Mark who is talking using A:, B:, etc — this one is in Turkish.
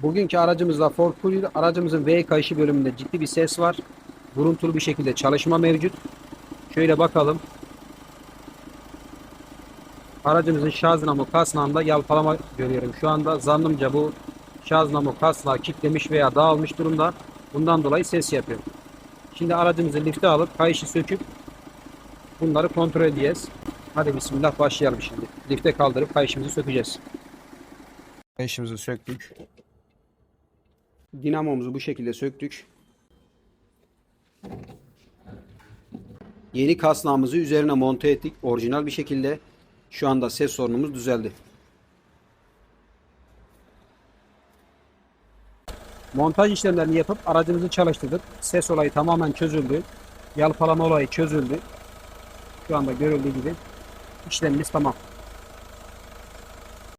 A: Bugünkü aracımızda Ford Kuga, aracımızın V kayışı bölümünde ciddi bir ses var. Vuruntulu bir şekilde çalışma mevcut. Şöyle bakalım. Aracımızın şarj dinamo kasnağında yalpalama görüyorum. Şu anda zannımca bu şarj dinamo kasnağı kilitlemiş veya dağılmış durumda. Bundan dolayı ses yapıyor. Şimdi aracımızı lifte alıp kayışı söküp bunları kontrol edeceğiz. Hadi bismillah başlayalım şimdi. Lifte kaldırıp kayışımızı sökeceğiz. Kayışımızı söktük. Dinamomuzu bu şekilde söktük. Yeni kasnağımızı üzerine monte ettik. Orijinal bir şekilde. Şu anda ses sorunumuz düzeldi. Montaj işlemlerini yapıp aracımızı çalıştırdık. Ses olayı tamamen çözüldü. Yalpalama olayı çözüldü. Şu anda görüldüğü gibi işlemimiz tamam.